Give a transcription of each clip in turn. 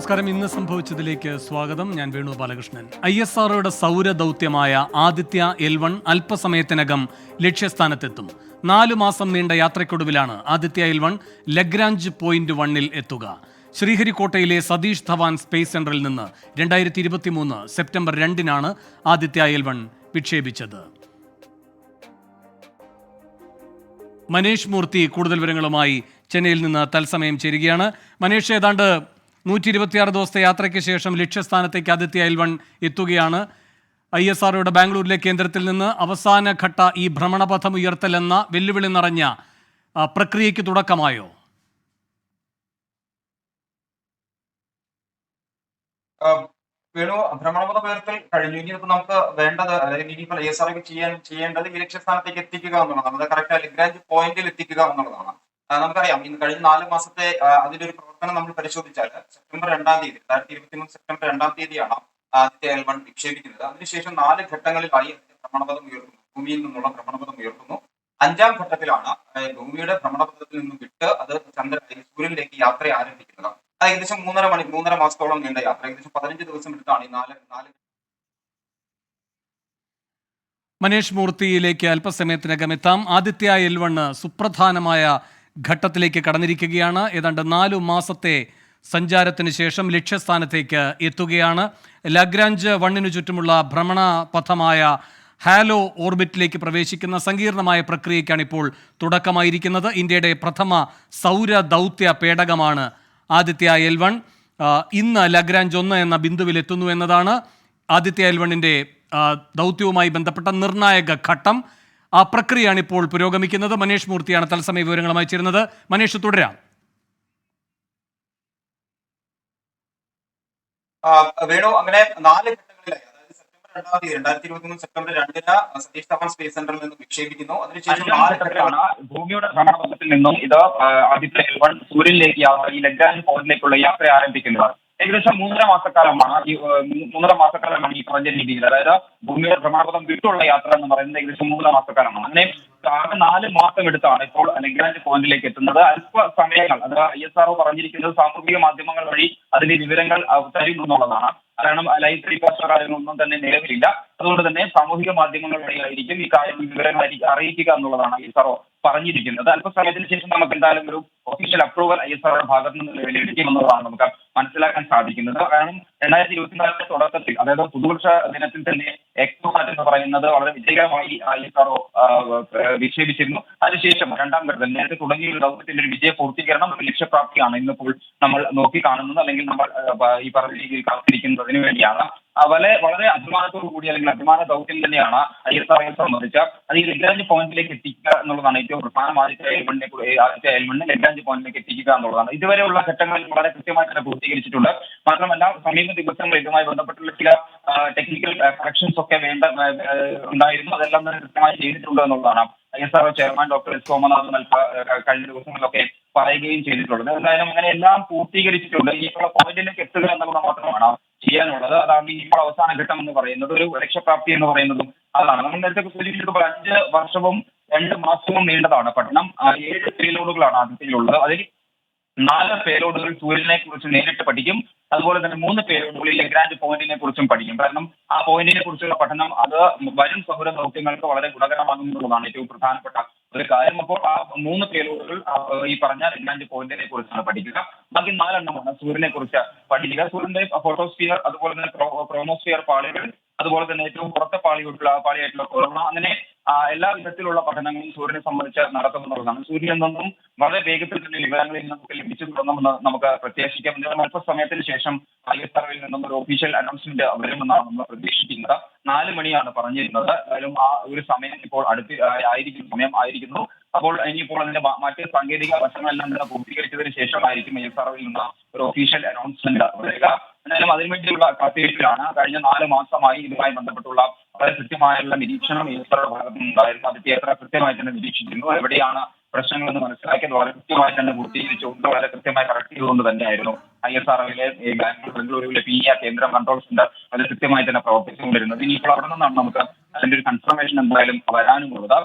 നമസ്കാരം. ഇന്ന് സംഭവിച്ചതിലേക്ക് സ്വാഗതം. ഞാൻ വേണു ബാലകൃഷ്ണൻ. ISROയുടെ സൗരദൗത്യമായ ആദിത്യ L1 അല്പസമയത്തിനകം ലക്ഷ്യസ്ഥാനത്തെത്തും. 4 മാസം നീണ്ട യാത്രയ്ക്കൊടുവിലാണ് ആദിത്യ L1 ലഗ്രാഞ്ച് പോയിന്റ് 1-ൽ എത്തുക. ശ്രീഹരിക്കോട്ടയിലെ സതീഷ് ധവാൻ സ്പേസ് സെന്ററിൽ നിന്ന് 2023 സെപ്റ്റംബർ 2-നാണ് ആദിത്യ L1 വിക്ഷേപിച്ചത്. മനേഷ് മൂർത്തി കൂടുതൽ വിവരങ്ങളുമായി ചെന്നൈയിൽ നിന്ന് തത്സമയം ചേരുകയാണ്. മനേഷ്, ഏതാണ്ട് 126 ദിവസത്തെ യാത്രയ്ക്ക് ശേഷം ലക്ഷ്യസ്ഥാനത്തേക്ക് ആദിത്യ L1 എത്തുകയാണ്. ISROയുടെ ബാംഗ്ലൂരിലെ കേന്ദ്രത്തിൽ നിന്ന് അവസാന ഘട്ട ഈ ഭ്രമണപഥം ഉയർത്തൽ എന്ന വെല്ലുവിളി നിറഞ്ഞ പ്രക്രിയയ്ക്ക് തുടക്കമായോ? വേണു, ഭ്രമണപഥം ഉയർത്തൽ കഴിഞ്ഞു. ഇനിയിപ്പോ നമുക്ക് വേണ്ടത്, അല്ലെങ്കിൽ ഇനിയിപ്പോൾ ISRO ചെയ്യേണ്ടത് ഈ ലക്ഷ്യസ്ഥാനത്തേക്ക് എത്തിക്കുക എന്നുള്ളതാണ്. അത് കറക്റ്റ് ലഗ്രാഞ്ച് പോയിന്റിൽ എത്തിക്കുക എന്നുള്ളതാണ്. നമുക്കറിയാം, ഇന്ന് കഴിഞ്ഞ 4 മാസത്തെ അതിന്റെ ഒരു പ്രവർത്തനം നമ്മൾ പരിശോധിച്ചാൽ സെപ്റ്റംബർ 2-ാം തീയതി 2023 സെപ്റ്റംബർ 2-ാം തീയതിയാണ് ആദിത്യ L1 വിക്ഷേപിക്കുന്നത്. അതിനുശേഷം 4 ഘട്ടങ്ങളിലായി ഭ്രമണപഥം ഉയർത്തുന്നു. ഭൂമിയിൽ നിന്നുള്ള ഭ്രമണപഥം ഉയർത്തുന്നു. 5-ാം ഘട്ടത്തിലാണ് ഭൂമിയുടെ ഭ്രമണപഥത്തിൽ നിന്നും വിട്ട് അത് സൂര്യനിലേക്ക് യാത്ര ആരംഭിക്കുന്നത്. അത് ഏകദേശം 3.5 മാസത്തോളം നീണ്ട യാത്ര, ഏകദേശം 15 ദിവസം എടുത്താണ് ഈ നാല്. മനേഷ് മൂർത്തിയിലേക്ക് അല്പസമയത്തിനകം എത്താം. ആദിത്യ L1 സുപ്രധാനമായ ഘട്ടത്തിലേക്ക് കടന്നിരിക്കുകയാണ്. ഏതാണ്ട് 4 മാസത്തെ സഞ്ചാരത്തിന് ശേഷം ലക്ഷ്യസ്ഥാനത്തേക്ക് എത്തുകയാണ്. ലഗ്രാഞ്ച് 1-നു ചുറ്റുമുള്ള ഭ്രമണപഥമായ ഹാലോ ഓർബിറ്റിലേക്ക് പ്രവേശിക്കുന്ന സങ്കീർണമായ പ്രക്രിയയ്ക്കാണ് ഇപ്പോൾ തുടക്കമായിരിക്കുന്നത്. ഇന്ത്യയുടെ പ്രഥമ സൗര ദൗത്യ പേടകമാണ് ആദിത്യ L1. ഇന്ന് ലഗ്രാഞ്ച് 1 എന്ന ബിന്ദുവിൽ എത്തുന്നു എന്നതാണ് ആദിത്യ L1-ന്റെ ദൗത്യവുമായി ബന്ധപ്പെട്ട നിർണായക ഘട്ടം. ആ പ്രക്രിയയാണ് ഇപ്പോൾ പുരോഗമിക്കുന്നത്. മനേഷ് മൂർത്തിയാണ് തത്സമയ വിവരങ്ങളുമായി ചേരുന്നത്. മനേഷ്, തുടരാം. വേണു, അങ്ങനെ 4 ഘട്ടങ്ങളിലായി, അതായത് സെപ്റ്റംബർ 2-ാം തീയതി 2023 സെപ്റ്റംബർ 2-ന് സതീഷ് ധവാൻ സ്പേസ് സെന്ററിൽ നിന്ന് വിക്ഷേപിക്കുന്നു. അതിനുശേഷം 4 ഘട്ടത്തിലാണ് ഭൂമിയുടെ ഭ്രമണപഥത്തിൽ നിന്നും ഇത് ആദിത്യ L1 സൂര്യനിലേക്ക് ഈ ലഗ്രാഞ്ച് പോയിന്റിലേക്കുള്ള യാത്ര ആരംഭിക്കുന്നത്. ഏകദേശം 3.5 മാസക്കാലമാണ് ഈ പറഞ്ഞ രീതിയിൽ, അതായത് ഭൂമിയുടെ ഭ്രമണപഥം വിട്ടുള്ള യാത്ര എന്ന് പറയുന്നത് ഏകദേശം 3 മാസക്കാലമാണ്. അങ്ങനെ ആകെ 4 മാസം എടുത്താണ് ഇപ്പോൾ ലഗ്രാഞ്ച് പോയിന്റിലേക്ക് എത്തുന്നത്. അല്പ സമയങ്ങൾ, അത് ISRO പറഞ്ഞിരിക്കുന്നത് സാമൂഹിക മാധ്യമങ്ങൾ വഴി അതിന്റെ വിവരങ്ങൾ തരും എന്നുള്ളതാണ്. കാരണം ലൈവ് ടെലികാസ്റ്റോ കാര്യങ്ങളൊന്നും തന്നെ നിലവിലില്ല. അതുകൊണ്ട് തന്നെ സാമൂഹിക മാധ്യമങ്ങൾ വഴിയായിരിക്കും ഈ കാര്യങ്ങൾ വിവരങ്ങൾ അറിയിക്കുക എന്നുള്ളതാണ് ISRO പറഞ്ഞിരിക്കുന്നത്. അല്പസമയത്തിന് ശേഷം നമുക്ക് എന്തായാലും ഒരു ഒഫീഷ്യൽ അപ്രൂവൽ ISROയുടെ ഭാഗത്ത് നിന്ന് ലഭിക്കുമെന്നുള്ളതാണ് നമുക്ക് മനസ്സിലാക്കാൻ സാധിക്കുന്നത്. കാരണം 2024 തുടക്കത്തിൽ, അതായത് പുതുവർഷ ദിനത്തിൽ തന്നെ എക്സോസാറ്റ് എന്ന് പറയുന്നത് വളരെ വിജയകരമായി ISRO വിക്ഷേപിച്ചിരുന്നു. അതിനുശേഷം 2-ാം ഘട്ടത്തിൽ നേരത്തെ തുടങ്ങിയ ഒരു ദൗത്യത്തിന്റെ ഒരു വിജയ പൂർത്തീകരണം, ഒരു ലക്ഷ്യപ്രാപ്തിയാണ് ഇന്നിപ്പോൾ നമ്മൾ നോക്കി കാണുന്നത്, അല്ലെങ്കിൽ നമ്മൾ ഈ പറഞ്ഞ രീതിയിൽ കാത്തിരിക്കുന്നതിന് വേണ്ടിയാണ്. വളരെ അഭിമാനത്തോടു കൂടി, അല്ലെങ്കിൽ അഭിമാന ദൗത്യം തന്നെയാണ് ISROയെ സംബന്ധിച്ച്. അത് ഈ ലഗ്രാഞ്ച് പോയിന്റിലേക്ക് എത്തിക്കുക എന്നുള്ളതാണ് ഏറ്റവും പ്രധാനം. ആദിത്യ L1 ലഗ്രാഞ്ച് പോയിന്റിലേക്ക് എത്തിക്കുക എന്നുള്ളതാണ്. ഇതുവരെയുള്ള ഘട്ടങ്ങളിൽ വളരെ കൃത്യമായി തന്നെ പൂർത്തീകരിച്ചിട്ടുണ്ട്. മാത്രമല്ല സമീപ ദിവസങ്ങളിൽ ഇതുമായി ബന്ധപ്പെട്ടുള്ള ചില ടെക്നിക്കൽ കറക്ഷൻസ് ഒക്കെ ഉണ്ടായിരുന്നു. അതെല്ലാം തന്നെ കൃത്യമായി ചെയ്തിട്ടുണ്ട് എന്നുള്ളതാണ് ISRO chairman doctor S Somanathan കഴിഞ്ഞ ദിവസങ്ങളിലൊക്കെ പറയുകയും ചെയ്തിട്ടുള്ളത്. എന്തായാലും അങ്ങനെ എല്ലാം പൂർത്തീകരിച്ചിട്ടുണ്ട്. ഇനിയിപ്പോൾ പോയിന്റിലേക്ക് എത്തുക എന്നുള്ളത് മാത്രമാണ് ചെയ്യാനുള്ളത്. അതാണ് ഇപ്പോൾ അവസാന ഘട്ടം എന്ന് പറയുന്നത്, ഒരു ലക്ഷ്യപ്രാപ്തി എന്ന് പറയുന്നതും അതാണ്. നമ്മൾ നേരത്തെ സൂചിപ്പിച്ചപ്പോൾ 5 വർഷവും 2 മാസവും നീണ്ടതാണ് പഠനം. 7 പേലോഡുകളാണ് ആദ്യത്തിലുള്ളത്. അതിൽ 4 പേലോഡുകൾ സൂര്യനെ കുറിച്ച് നേരിട്ട് പഠിക്കും. അതുപോലെ തന്നെ 3 പേലോഡുകളിൽ ലഗ്രാഞ്ച് പോയിന്റിനെ കുറിച്ചും പഠിക്കും. കാരണം ആ പോയിന്റിനെ കുറിച്ചുള്ള പഠനം അത് വരും സൗര ദൗത്യങ്ങൾക്ക് വളരെ ഗുണകരമാകുന്നതാണ് ഏറ്റവും പ്രധാനപ്പെട്ട ഒരു കാര്യം. അപ്പോൾ ആ 3 പേലോഡുകൾ ഈ പറഞ്ഞ ലഗ്രാഞ്ച് പോയിന്റിനെ കുറിച്ചാണ് പഠിക്കുക. ബാക്കി 4 എണ്ണമാണ് സൂര്യനെ കുറിച്ച് പഠിക്കുക. സൂര്യന്റെ ഫോട്ടോസ്ഫിയർ, അതുപോലെ തന്നെ ക്രോമോസ്ഫിയർ പാളികൾ, അതുപോലെ തന്നെ ഏറ്റവും പുറത്തെ പാളിയായിട്ടുള്ള കൊറോണ, അങ്ങനെ എല്ലാ വിധത്തിലുള്ള പഠനങ്ങളും സൂര്യനെ സംബന്ധിച്ച് നടത്തുമെന്നുള്ളതാണ്. സൂര്യനിൽ നിന്നും വളരെ വേഗത്തിൽ തന്നെ വിവരങ്ങളിൽ നമുക്ക് ലഭിച്ചു തുടങ്ങുമെന്ന് നമുക്ക് പ്രത്യാശിക്കാം. എന്തായാലും അല്പസമയത്തിന് ശേഷം ISROയിൽ നിന്നും ഒരു ഒഫീഷ്യൽ അനൗൺസ്മെന്റ് വരുമെന്നാണ് നമ്മൾ പ്രതീക്ഷിക്കുന്നത്. 4 മണിയാണ് പറഞ്ഞിരുന്നത്. എന്തായാലും ആ ഒരു സമയം ഇപ്പോൾ ആയിരിക്കുന്നു. അപ്പോൾ ഇനിയിപ്പോൾ അതിന്റെ മറ്റ് സാങ്കേതിക വശങ്ങളെല്ലാം തന്നെ പൂർത്തീകരിച്ചതിന് ശേഷമായിരിക്കും ISROയിൽ നിന്ന് ഒരു ഒഫീഷ്യൽ അനൗൺസ്മെന്റ് വരിക. എന്നാലും അതിനുവേണ്ടിയുള്ള കാത്തിരിപ്പിലാണ്. കഴിഞ്ഞ 4 മാസമായി ഇതുമായി ബന്ധപ്പെട്ടുള്ള വളരെ കൃത്യമായുള്ള നിരീക്ഷണം ISROയുടെ ഭാഗത്തു നിന്നുണ്ടായിരുന്നു. അത് എത്ര കൃത്യമായി തന്നെ നിരീക്ഷിച്ചിരുന്നു, എവിടെയാണ് പ്രശ്നങ്ങളെന്ന് മനസ്സിലാക്കിയത് വളരെ കൃത്യമായി തന്നെ പൂർത്തീകരിച്ചുകൊണ്ട്, വളരെ കൃത്യമായി കറക്റ്റ് ചെയ്തുകൊണ്ട് തന്നെയായിരുന്നു ISROയിലെ ബംഗളൂരുവിലെ PIA കേന്ദ്ര കൺട്രോൾ സെന്റർ അത് കൃത്യമായി തന്നെ പ്രവർത്തിച്ചുകൊണ്ടിരുന്നത്. ഇനിയിപ്പോൾ അവിടെ നിന്നാണ് നമുക്ക് അതിന്റെ ഒരു കൺഫർമേഷൻ എന്തായാലും വരാനുമുള്ളത്.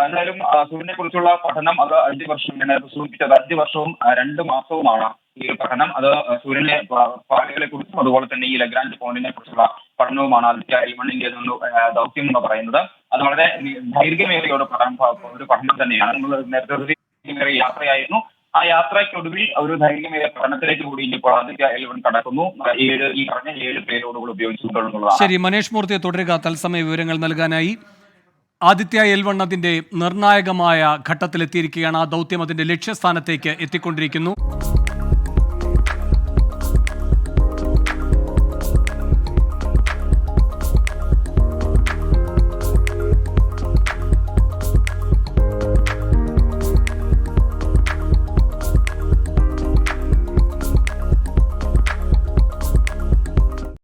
എന്തായാലും സൂര്യനെ കുറിച്ചുള്ള പഠനം അത് 5 വർഷം, ഞാൻ സൂചിപ്പിച്ചത് 5 വർഷവും 2 മാസവുമാണ് ഈ ഒരു പഠനം അത് സൂര്യനെ പാളികളെ കുറിച്ചും അതുപോലെ തന്നെ ഈ ലഗ്രാഞ്ച് പോയിന്റിനെ കുറിച്ചുള്ള പഠനവുമാണ് ആദിത്യ L1 ദൗത്യം എന്ന് പറയുന്നത്. അത് വളരെ ദൈർഘ്യമേറിയ ഒരു പഠനം തന്നെയാണ്. നമ്മൾ നേരത്തെ യാത്രയായിരുന്നു. ആ യാത്രയ്ക്കൊടുവിൽ ഒരു ദൈർഘ്യമേറിയ പഠനത്തിലേക്ക് കൂടി ഇപ്പോൾ ആദിത്യ L1 കടക്കുന്നു. ഈ പറഞ്ഞ 7 പേരോടുകൾ ഉപയോഗിച്ചുകൊണ്ടുള്ളതാണ്. ശരി, മനേഷ് മൂർത്തിയെ തുടരുക. തത്സമയ വിവരങ്ങൾ നൽകാനായി. ആദിത്യ L1 അതിന്റെ നിർണായകമായ ഘട്ടത്തിലെത്തിയിരിക്കുകയാണ്. ആ ദൗത്യം അതിന്റെ ലക്ഷ്യസ്ഥാനത്തേക്ക് എത്തിക്കൊണ്ടിരിക്കുന്നു.